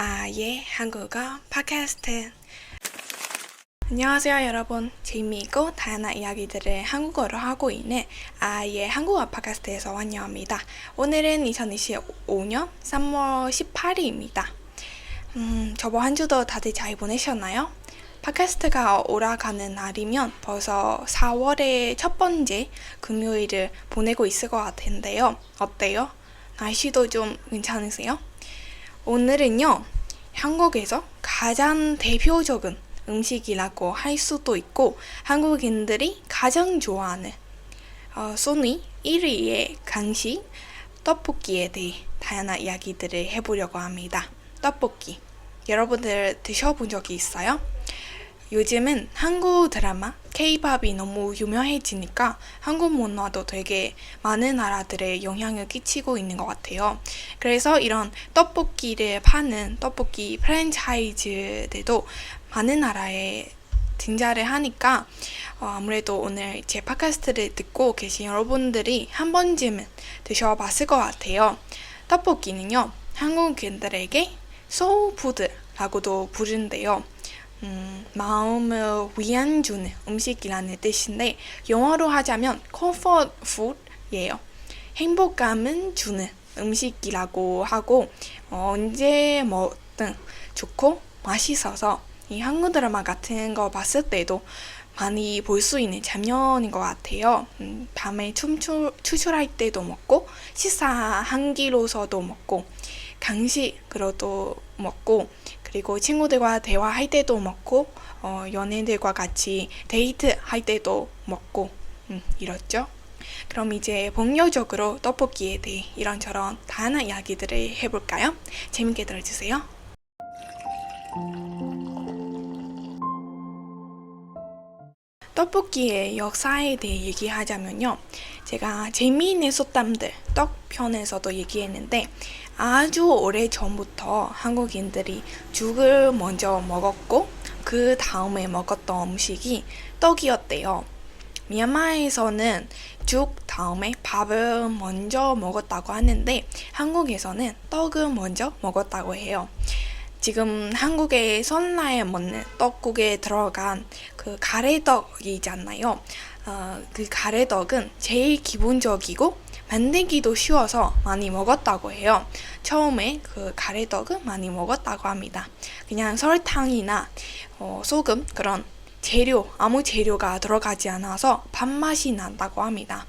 아예 한국어 팟캐스트. 안녕하세요 여러분. 재미있고 다양한 이야기들을 한국어로 하고 있는 아예 한국어 팟캐스트에서 환영합니다. 오늘은 2025년 3월 18일입니다. 저번 한 주도 다들 잘 보내셨나요? 팟캐스트가 올라가는 날이면 벌써 4월의 첫 번째 금요일을 보내고 있을 것 같은데요. 어때요? 날씨도 좀 괜찮으세요? 오늘은요, 한국에서 가장 대표적인 음식이라고 할 수도 있고, 한국인들이 가장 좋아하는 순위 1위의 간식, 떡볶이에 대해 다양한 이야기들을 해보려고 합니다. 떡볶이. 여러분들 드셔본 적이 있어요? 요즘은 한국 드라마, K-팝이 너무 유명해지니까 한국 문화도 되게 많은 나라들에 영향을 끼치고 있는 것 같아요. 그래서 이런 떡볶이를 파는 떡볶이 프랜차이즈들도 많은 나라에 등장을 하니까 아무래도 오늘 제 팟캐스트를 듣고 계신 여러분들이 한 번쯤은 드셔봤을 것 같아요. 떡볶이는요, 한국인들에게 소울푸드라고도 부르는데요. 마음을 위안 주는 음식이라는 뜻인데 영어로 하자면 comfort food예요. 행복감은 주는 음식이라고 하고 언제 뭐든 좋고 맛있어서 이 한국 드라마 같은 거 봤을 때도 많이 볼 수 있는 장면인 것 같아요. 밤에 추출할 때도 먹고 식사 한 끼로서도 먹고 간식으로도 먹고 그리고 친구들과 대화할 때도 먹고 연인들과 같이 데이트할 때도 먹고 이렇죠. 그럼 이제 본격적으로 떡볶이에 대해 이런저런 다양한 이야기들을 해볼까요? 재밌게 들어주세요. 떡볶이의 역사에 대해 얘기하자면요. 제가 재미있는 속담들 떡편에서도 얘기했는데 아주 오래 전부터 한국인들이 죽을 먼저 먹었고 그 다음에 먹었던 음식이 떡이었대요. 미얀마에서는 죽 다음에 밥을 먼저 먹었다고 하는데 한국에서는 떡을 먼저 먹었다고 해요. 지금 한국의 설날에 먹는 떡국에 들어간 그 가래떡이잖아요. 그 가래떡은 제일 기본적이고 만들기도 쉬워서 많이 먹었다고 해요. 처음에 그 가래떡은 많이 먹었다고 합니다. 그냥 설탕이나 소금 그런 재료, 아무 재료가 들어가지 않아서 밥맛이 난다고 합니다.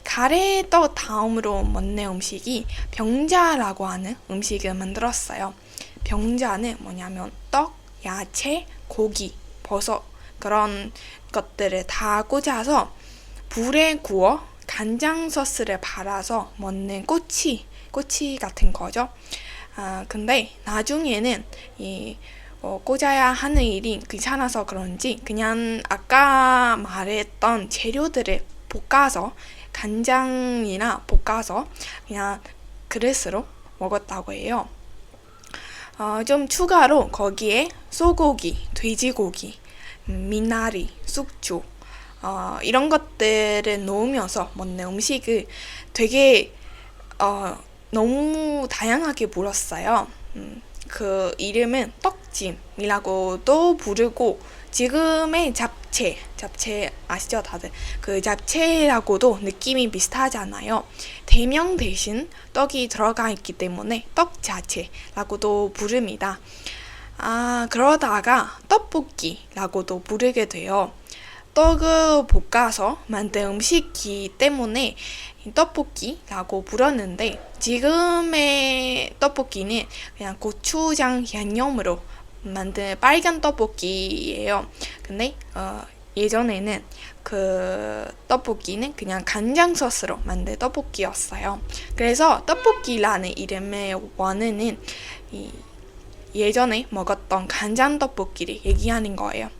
가래떡 다음으로 먹는 음식이 병자라고 하는 음식을 만들었어요. 병자는 뭐냐면 떡, 야채, 고기, 버섯 그런 것들을 다 꽂아서 불에 구워 간장 소스를 발라서 먹는 꼬치 같은 거죠. 근데 나중에는 꽂아야 하는 일이 귀찮아서 그런지 그냥 아까 말했던 재료들을 볶아서 간장이나 볶아서 그냥 그릇으로 먹었다고 해요. 좀 추가로 거기에 소고기, 돼지고기, 미나리, 숙주 이런 것들을 넣으면서 먹는 음식을 되게 너무 다양하게 불었어요. 그 이름은 떡찜이라고도 부르고 지금의 잡채 아시죠 다들? 그 잡채라고도 느낌이 비슷하잖아요. 대명 대신 떡이 들어가 있기 때문에 떡자채라고도 부릅니다. 그러다가 떡볶이라고도 부르게 돼요. 떡을 볶아서 만든 음식이기 때문에 떡볶이라고 불렀는데 지금의 떡볶이는 그냥 고추장 양념으로 만든 빨간 떡볶이예요. 근데 예전에는 그 떡볶이는 그냥 간장 소스로 만든 떡볶이였어요. 그래서 떡볶이라는 이름의 원인은 예전에 먹었던 간장 떡볶이를 얘기하는 거예요.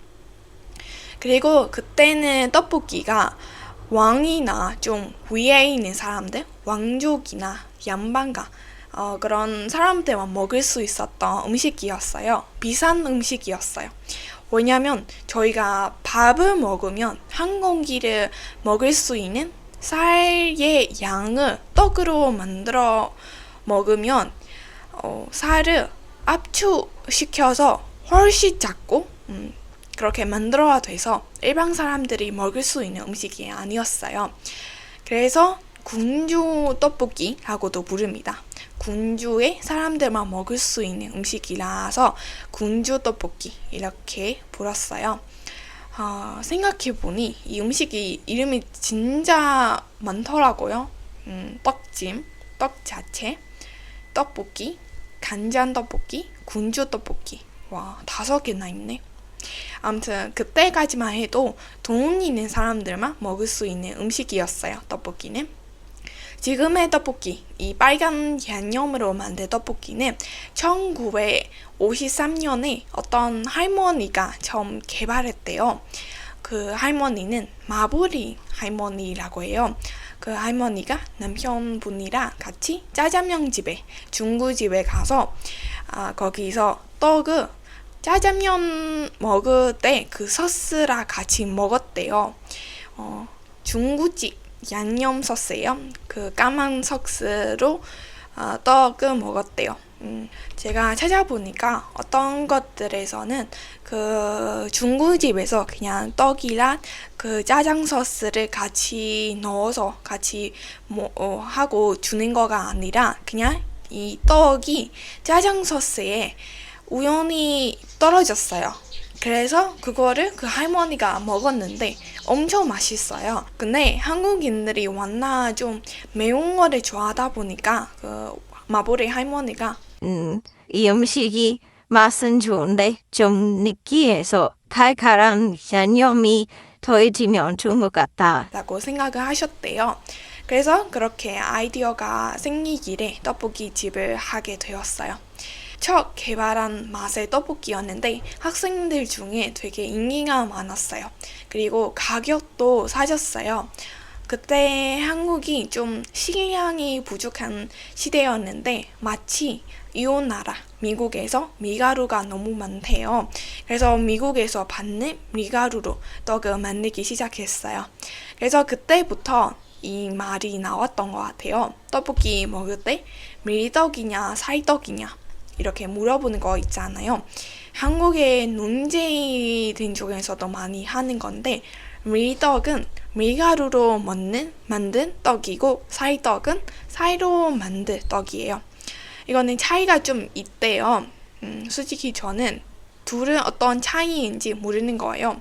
그리고 그때는 떡볶이가 왕이나 좀 위에 있는 사람들, 왕족이나 양반가 그런 사람들만 먹을 수 있었던 음식이었어요. 비싼 음식이었어요. 왜냐면 저희가 밥을 먹으면 한 공기를 먹을 수 있는 쌀의 양을 떡으로 만들어 먹으면 쌀을 압축시켜서 훨씬 작고 그렇게 만들어야 돼서 일반 사람들이 먹을 수 있는 음식이 아니었어요. 그래서 군주 떡볶이라고도 부릅니다. 군주의 사람들만 먹을 수 있는 음식이라서 군주 떡볶이 이렇게 불렀어요. 생각해보니 이 음식이 이름이 진짜 많더라고요. 떡찜, 떡 자체, 떡볶이, 간장 떡볶이, 군주 떡볶이. 와, 5개나 있네. 아무튼 그때까지만 해도 돈 있는 사람들만 먹을 수 있는 음식이었어요. 떡볶이는. 지금의 떡볶이, 이 빨간 양념으로 만든 떡볶이는 1953년에 어떤 할머니가 처음 개발했대요. 그 할머니는 마보리 할머니라고 해요. 그 할머니가 남편분이랑 같이 짜장면 집에, 중국집에 가서 거기서 떡을 짜장면 먹을 때 그 소스랑 같이 먹었대요. 중국집 양념 소스예요. 그 까만 소스로 떡을 먹었대요. 제가 찾아보니까 어떤 것들에서는 그 중국집에서 그냥 떡이랑 그 짜장 소스를 같이 넣어서 같이 하고 주는 거가 아니라 그냥 이 떡이 짜장 소스에 우연히 떨어졌어요. 그래서 그거를 그 할머니가 먹었는데 엄청 맛있어요. 근데 한국인들이 워낙 좀 매운 거를 좋아하다 보니까 그 마보리 할머니가 이 음식이 맛은 좋은데 좀 느끼해서 칼칼한 양념이 더해지면 좋은 것 같다. 라고 생각을 하셨대요. 그래서 그렇게 아이디어가 생기길래 떡볶이 집을 하게 되었어요. 첫 개발한 맛의 떡볶이였는데 학생들 중에 되게 인기가 많았어요. 그리고 가격도 싸졌어요. 그때 한국이 좀 식량이 부족한 시대였는데 마치 이웃 나라 미국에서 밀가루가 너무 많대요. 그래서 미국에서 받는 밀가루로 떡을 만들기 시작했어요. 그래서 그때부터 이 말이 나왔던 것 같아요. 떡볶이 먹을 때 밀떡이냐 쌀떡이냐 이렇게 물어보는 거 있잖아요. 한국의 논쟁이된 쪽에서도 많이 하는 건데 밀떡은 밀가루로 만든 떡이고 쌀떡은 쌀로 만든 떡이에요. 이거는 차이가 좀 있대요. 솔직히 저는 둘은 어떤 차이인지 모르는 거예요.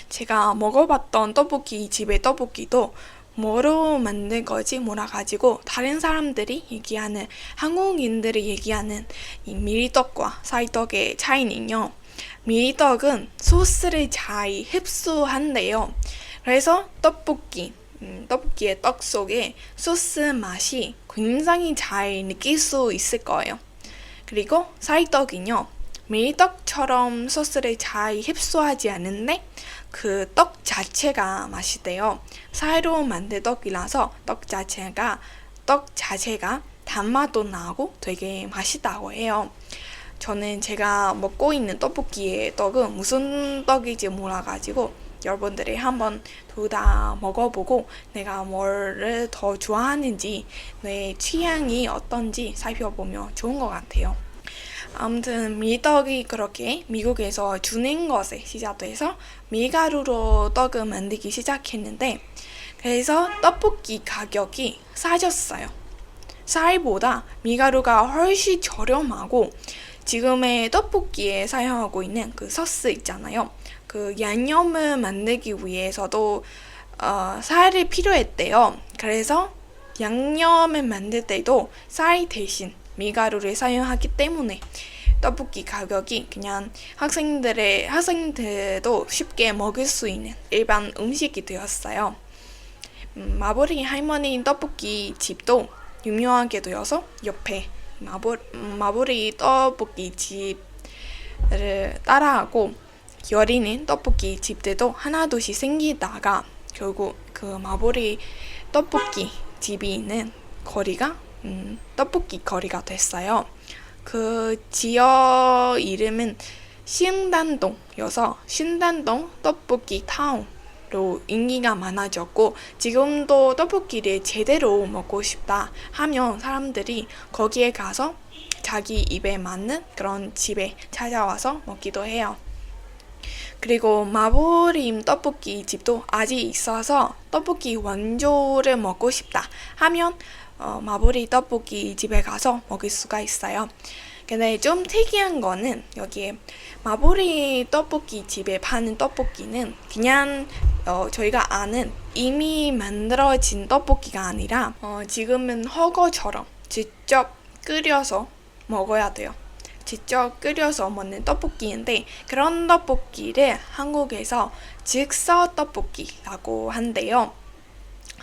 제가 먹어봤던 떡볶이 집의 떡볶이도 뭐로 만든 거지 몰라가지고 다른 사람들이 얘기하는 한국인들이 얘기하는 이 밀떡과 쌀떡의 차이는요. 밀떡은 소스를 잘 흡수한대요. 그래서 떡볶이의 떡 속에 소스 맛이 굉장히 잘 느낄 수 있을 거예요. 그리고 쌀떡은요. 밀떡처럼 소스를 잘 흡수하지 않는데 그 떡 자체가 맛있대요. 쌀로 만든 떡이라서 떡 자체가 단맛도 나고 되게 맛있다고 해요. 저는 제가 먹고 있는 떡볶이의 떡은 무슨 떡인지 몰라가지고 여러분들이 한번 둘 다 먹어보고 내가 뭐를 더 좋아하는지 내 취향이 어떤지 살펴보면 좋은 것 같아요. 아무튼 밀떡이 그렇게 미국에서 주는 것에 시작돼서 밀가루로 떡을 만들기 시작했는데 그래서 떡볶이 가격이 싸졌어요. 쌀보다 밀가루가 훨씬 저렴하고 지금의 떡볶이에 사용하고 있는 그 소스 있잖아요. 그 양념을 만들기 위해서도 쌀이 필요했대요. 그래서 양념을 만들 때도 쌀 대신 밀가루를 사용하기 때문에 떡볶이 가격이 그냥 학생들도 쉽게 먹을 수 있는 일반 음식이 되었어요. 마보리 할머니 떡볶이 집도 유명하게 되어서 옆에 마보리 떡볶이 집을 따라하고 여리는 떡볶이 집들도 하나둘씩 생기다가 결국 그 마보리 떡볶이 집이 있는 거리가 떡볶이 거리가 됐어요. 그 지역 이름은 신단동여서 신단동 떡볶이 타운 로 인기가 많아졌고 지금도 떡볶이를 제대로 먹고 싶다 하면 사람들이 거기에 가서 자기 입에 맞는 그런 집에 찾아와서 먹기도 해요. 그리고 마블림 떡볶이 집도 아직 있어서 떡볶이 원조를 먹고 싶다 하면 마블리 떡볶이 집에 가서 먹을 수가 있어요. 근데 좀 특이한 거는 여기에 마블리 떡볶이 집에 파는 떡볶이는 그냥 저희가 아는 이미 만들어진 떡볶이가 아니라 지금은 허거처럼 직접 끓여서 먹어야 돼요. 직접 끓여서 먹는 떡볶이인데 그런 떡볶이를 한국에서 즉석 떡볶이라고 한대요.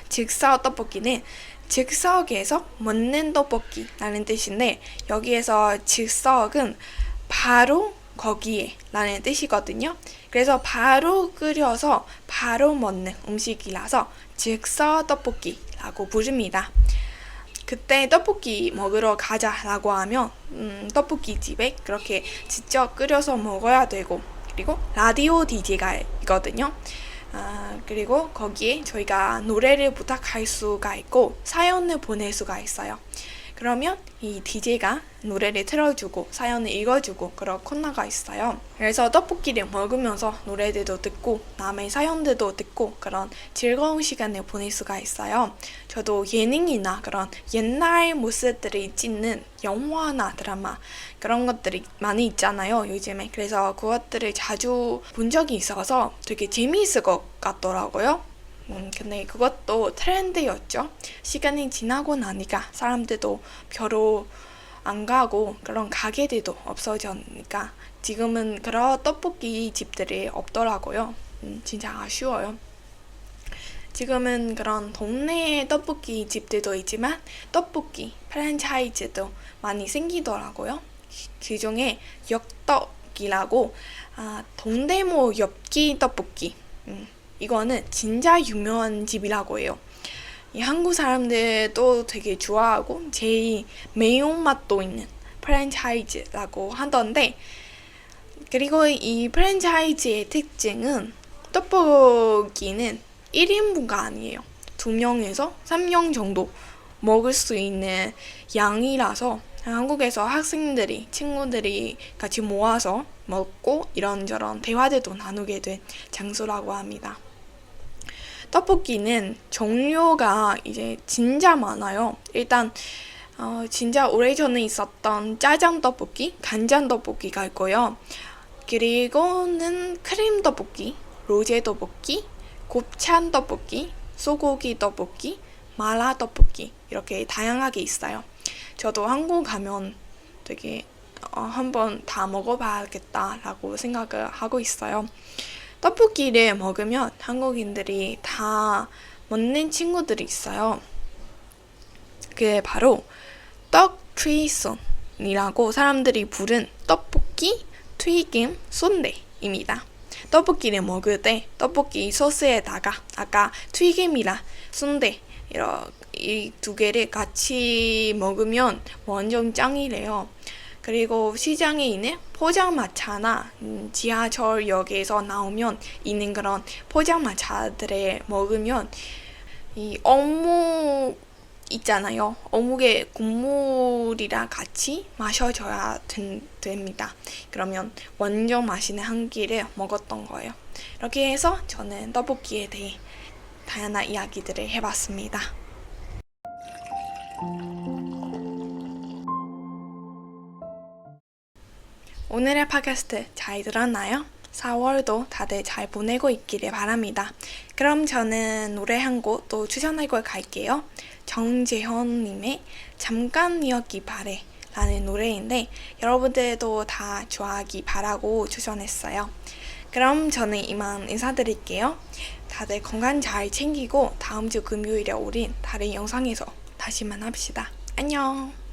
즉석 떡볶이는 즉석에서 먹는 떡볶이라는 뜻인데 여기에서 즉석은 바로 거기에 라는 뜻이거든요. 그래서 바로 끓여서 바로 먹는 음식이라서 즉석 떡볶이라고 부릅니다. 그때 떡볶이 먹으러 가자라고 하면 떡볶이 집에 그렇게 직접 끓여서 먹어야 되고 그리고 라디오 DJ가 있거든요. 그리고 거기에 저희가 노래를 부탁할 수가 있고 사연을 보낼 수가 있어요. 그러면 이 DJ가 노래를 틀어주고 사연을 읽어주고 그런 코너가 있어요. 그래서 떡볶이를 먹으면서 노래들도 듣고 남의 사연들도 듣고 그런 즐거운 시간을 보낼 수가 있어요. 저도 예능이나 그런 옛날 모습들이 찍는 영화나 드라마 그런 것들이 많이 있잖아요, 요즘에. 그래서 그것들을 자주 본 적이 있어서 되게 재미있을 것 같더라고요. 근데 그것도 트렌드였죠. 시간이 지나고 나니까 사람들도 별로 안 가고 그런 가게들도 없어졌으니까 지금은 그런 떡볶이 집들이 없더라고요. 진짜 아쉬워요. 지금은 그런 동네 떡볶이 집들도 있지만 떡볶이 프랜차이즈도 많이 생기더라고요. 그 중에 엽떡이라고 동대모 엽기 떡볶이 이거는 진짜 유명한 집이라고 해요. 이 한국 사람들도 되게 좋아하고 제일 매운맛도 있는 프랜차이즈라고 하던데 그리고 이 프랜차이즈의 특징은 떡볶이는 1인분가 아니에요. 2명에서 3명 정도 먹을 수 있는 양이라서 한국에서 학생들이 친구들이 같이 모아서 먹고 이런저런 대화들도 나누게 된 장소라고 합니다. 떡볶이는 종류가 이제 진짜 많아요. 일단 진짜 오래전에 있었던 짜장 떡볶이, 간장 떡볶이가 있고요. 그리고는 크림 떡볶이, 로제 떡볶이, 곱창 떡볶이, 소고기 떡볶이, 마라 떡볶이 이렇게 다양하게 있어요. 저도 한국 가면 되게 한번 다 먹어봐야겠다라고 생각을 하고 있어요. 떡볶이를 먹으면 한국인들이 다 먹는 친구들이 있어요. 그게 바로 떡튀순이라고 사람들이 부른 떡볶이, 튀김, 순대입니다. 떡볶이를 먹을 때 떡볶이 소스에다가 아까 튀김이랑 순대 이 두 개를 같이 먹으면 완전 짱이래요. 그리고 시장에 있는 포장마차나 지하철역에서 나오면 있는 그런 포장마차들에 먹으면 이 어묵 있잖아요. 어묵의 국물이랑 같이 마셔줘야 됩니다. 그러면 완전 맛있는 한 끼를 먹었던 거예요. 이렇게 해서 저는 떡볶이에 대해 다양한 이야기들을 해봤습니다. 오늘의 팟캐스트 잘 들었나요? 4월도 다들 잘 보내고 있기를 바랍니다. 그럼 저는 노래 한 곡 또 추천하고 갈게요. 정재현님의 잠깐이었기 바래 라는 노래인데 여러분들도 다 좋아하기 바라고 추천했어요. 그럼 저는 이만 인사드릴게요. 다들 건강 잘 챙기고 다음 주 금요일에 올린 다른 영상에서 다시 만납시다. 안녕.